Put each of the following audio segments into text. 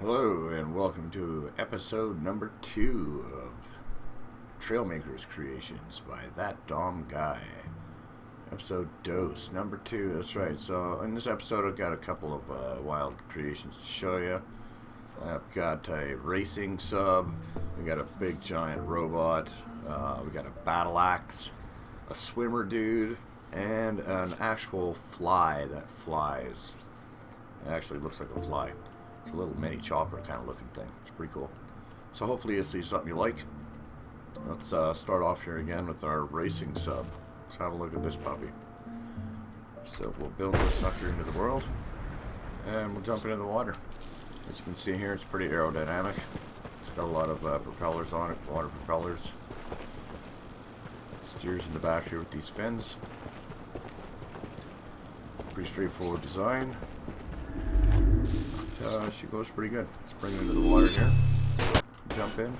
Hello and welcome to episode number 2 of Trailmakers Creations by ThatDomGuy. Episode dose number 2, that's right. So in this episode I've got a couple of wild creations to show you. I've got a racing sub, we got a big giant robot, we got a battle axe, a swimmer dude, and an actual fly that flies. It actually looks like a fly. It's a little mini chopper kind of looking thing. It's pretty cool. So hopefully you'll see something you like. Let's start off here again with our racing sub. Let's have a look at this puppy. So we'll build this sucker into the world and we'll jump into the water. As you can see here, it's pretty aerodynamic. It's got a lot of propellers on it, water propellers. It steers in the back here with these fins. Pretty straightforward design. She goes pretty good. Let's bring her into the water here. Jump in.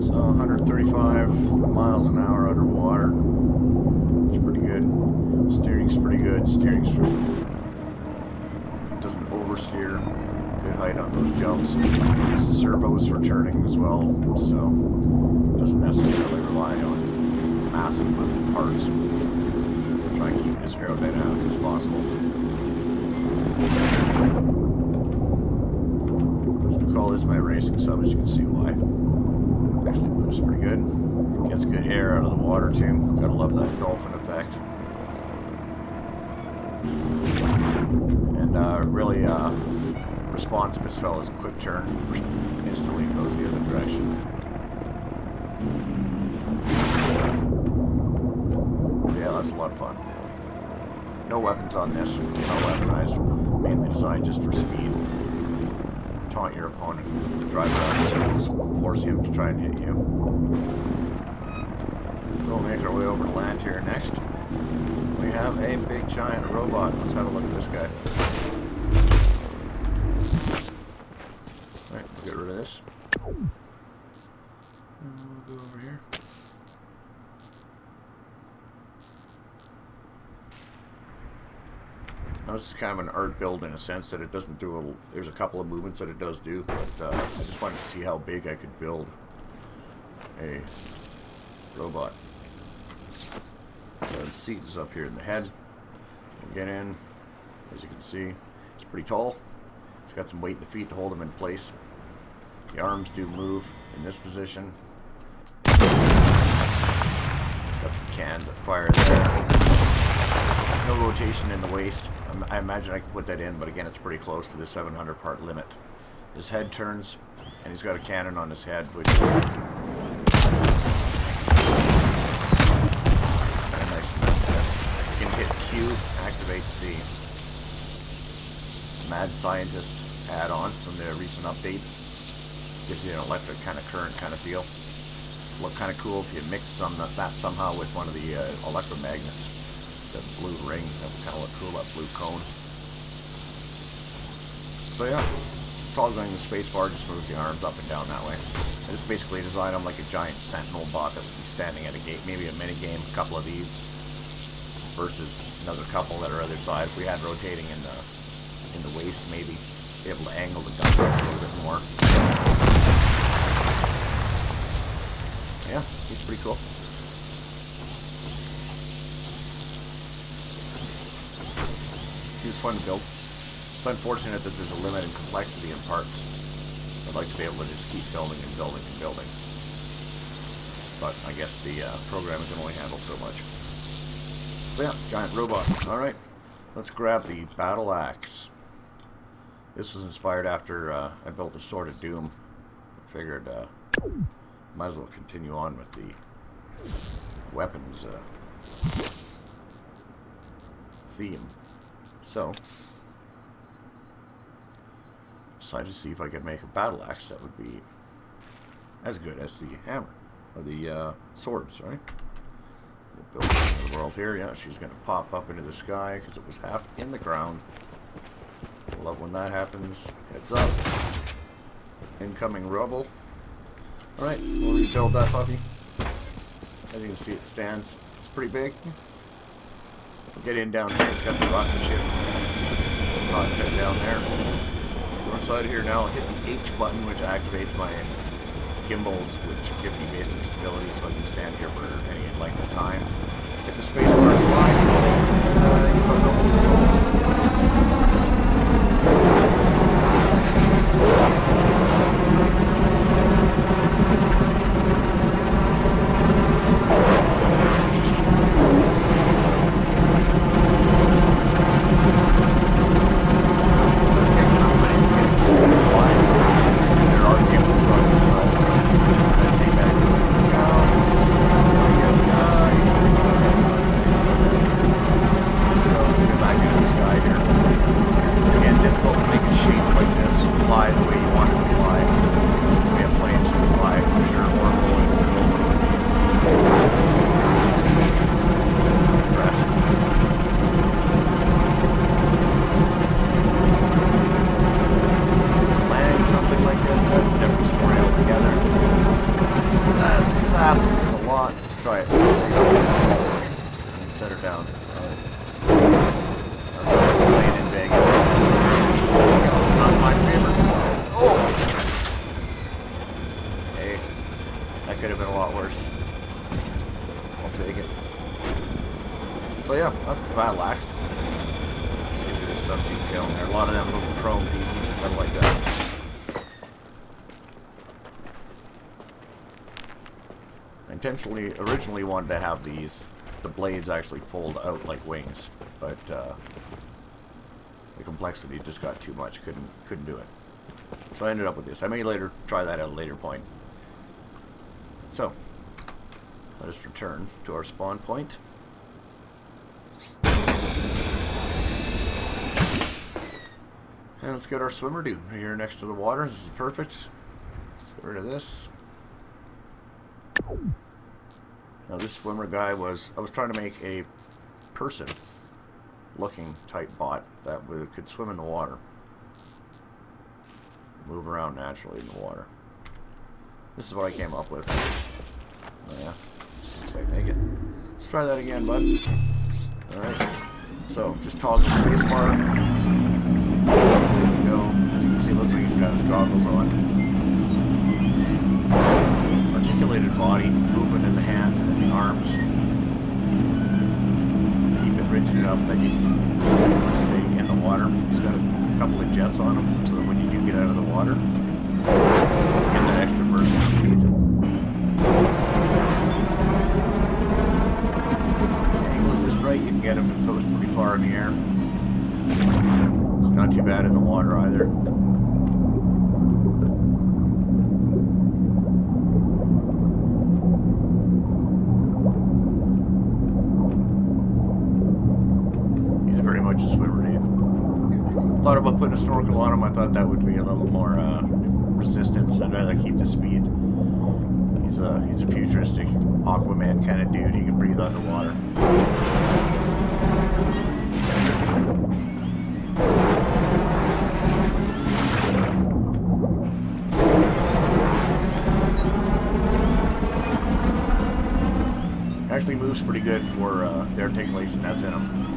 So 135 miles an hour underwater. It's pretty good. Steering's pretty good. Doesn't oversteer. Good height on those jumps. Uses servos for turning as well, so doesn't necessarily rely on massive moving parts. Try and keep it as aerodynamic as possible. So I call this my racing sub, as you can see why. Actually moves pretty good. Gets good air out of the water too. Gotta love that dolphin effect. And really responsive as well as quick turn. Instantly goes the other direction. So yeah, that's a lot of fun. No weapons on this. Not weaponized. Mainly designed just for speed. Taunt your opponent. Drive around in circles. Force him to try and hit you. So we'll make our way over to land here next. We have a big giant robot. Let's have a look at this guy. Alright, we'll get rid of this. And we'll go over here. Now this is kind of an art build in a sense that it doesn't do there's a couple of movements that it does do, but I just wanted to see how big I could build a robot. So the seat is up here in the head. We'll get in. As you can see, it's pretty tall. It's got some weight in the feet to hold him in place. The arms do move in this position. Got some cans that fire there. No rotation in the waist. I imagine I could put that in, but again, it's pretty close to the 700 part limit. His head turns, and he's got a cannon on his head, which is kind of nice in that sense. You can hit Q, activates the Mad Scientist add-on from the recent update. Gives you an electric kind of current kind of feel. Look kind of cool if you mix that somehow with one of the electromagnets. The blue ring, that would kind of look cool, that blue cone. So yeah, toggling the spacebar just moves the arms up and down that way. I just basically designed them like a giant sentinel bot that would be standing at a gate, maybe a mini game, a couple of these versus another couple that are other side. If we had rotating in the waist, maybe be able to angle the gun a little bit more. Yeah, he's pretty cool. He's fun to build. It's unfortunate that there's a limit in complexity in parts. I'd like to be able to just keep building and building and building. But I guess the program can only handle so much. So yeah, giant robot. Alright, let's grab the battle axe. This was inspired after I built the Sword of Doom. I figured might as well continue on with the weapons theme. So, decided to see if I could make a battle axe that would be as good as the hammer, or the swords, right? We'll build it into the world here. Yeah, she's going to pop up into the sky because it was half in the ground. Love when that happens. Heads up. Incoming rubble. Alright, we'll rebuild that puppy. As you can see, it stands. It's pretty big. Get in down here. It's got the rocket ship cockpit down there. So inside here now, I'll hit the H button, which activates my gimbals, which give me basic stability, so I can stand here for any length of time. Hit the space bar and fly. Use our normal controls. Set her down. That's playing in Vegas. That's not my favorite. Oh! Hey, that could have been a lot worse. I'll take it. So yeah, that's the battle axe. See if there's some detail in there. A lot of them little chrome pieces, kind of like that. I originally wanted to have the blades actually fold out like wings, but the complexity just got too much. Couldn't do it. So I ended up with this. I may later try that at a later point. So let us return to our spawn point. And let's get our swimmer dude here next to the water. This is perfect. Get rid of this. Now this swimmer guy I was trying to make a person looking type bot that could swim in the water. Move around naturally in the water. This is what I came up with. Oh yeah. Okay, make it. Let's try that again, bud. Alright. So just toggle spacebar. There we go. As you can see, it looks like he's got his goggles on. Articulated body, movement in the hands and in the arms. Keep it rigid enough that you can stay in the water. He's got a couple of jets on him, so that when you do get out of the water, you get that extra burst of speed. Angle it just right, you can get him to coast pretty far in the air. It's not too bad in the water either. Much a swimmer dude. Thought about putting a snorkel on him. I thought that would be a little more resistance. I'd rather keep the speed. He's a futuristic Aquaman kind of dude. He can breathe underwater. Actually moves pretty good for the articulation that's in him.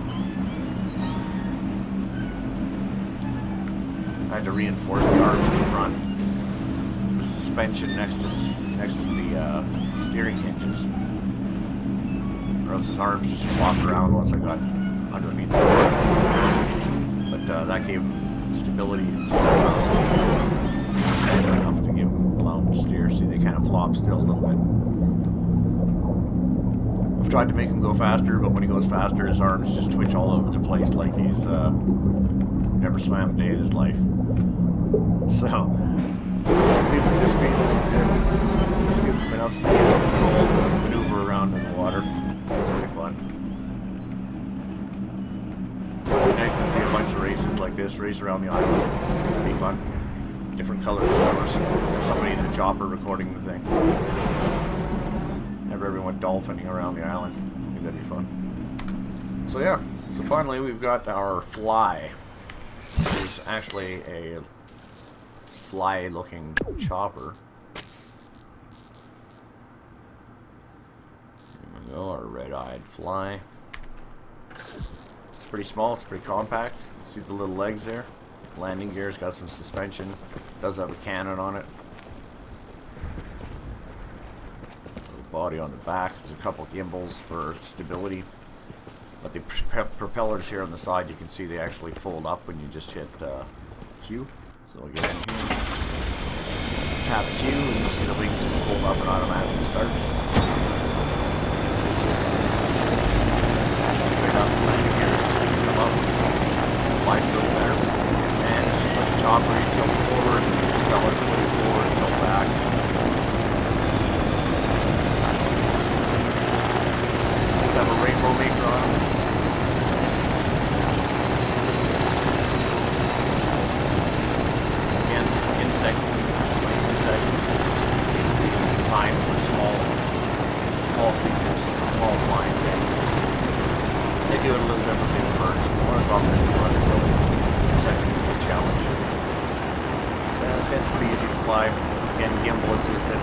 I had to reinforce the arms in front. The suspension next to the steering hinges, or else his arms just flopped around once I got underneath the water. But that gave him stability and still enough to allow him to steer. See, they kind of flop still a little bit. I've tried to make him go faster, but when he goes faster, his arms just twitch all over the place like he's never swam a day in his life. So, with this speed, this is good. This gives him enough speed and control to maneuver around in the water. It's really fun. Nice to see a bunch of races like this, race around the island. It'd be fun. Different colored swimmers. Somebody in a chopper recording the thing. Have everyone dolphining around the island. I think that'd be fun. So yeah, so finally we've got our fly. There's actually a fly-looking chopper. modified fly. It's pretty small, it's pretty compact. See the little legs there? Landing gear's got some suspension. Does have a cannon on it. Little body on the back. There's a couple gimbals for stability. But the propellers here on the side, you can see they actually fold up when you just hit Q. So we'll get in here. Tap Q and you'll see the wings just fold up and automatically start. So straight up, landing gear, just come up. Flies a little better. And it's just like a chopper, you tilt forward, propellers moving forward, tilt back. These have a rainbow maker on them. Again, insects seem to be designed for small creatures, small flying things. They do it a little different than birds. One is up in front of the building. Insects can be a challenge. This guy's pretty easy to fly. Again, gimbal assisted.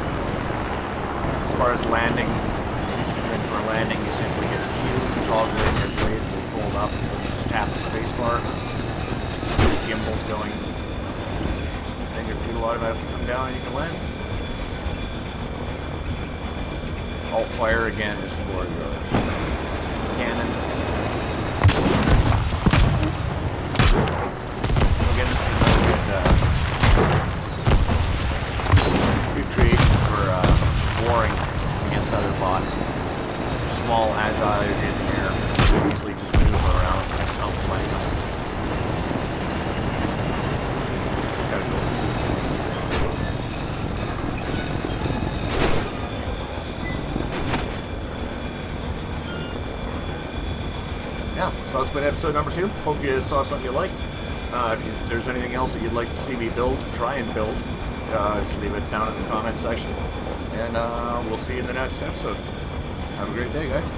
As far as landing, for landing, you simply hit Q to toggle in your blades. They fold up, and you just tap the space bar. Just keep the gimbals going. Then your feet will automatically come down and you can land. Alt fire again is for your cannon. Again, this is a good creation for warring against other bots. Small, agile in the air, you can easily just move around and outflank them. It's kind of cool. Yeah, so that's been episode number 2. Hope you saw something you liked. If there's anything else that you'd like to see me build, try and build, just leave it down in the comment section. And we'll see you in the next episode. Have a great day, guys.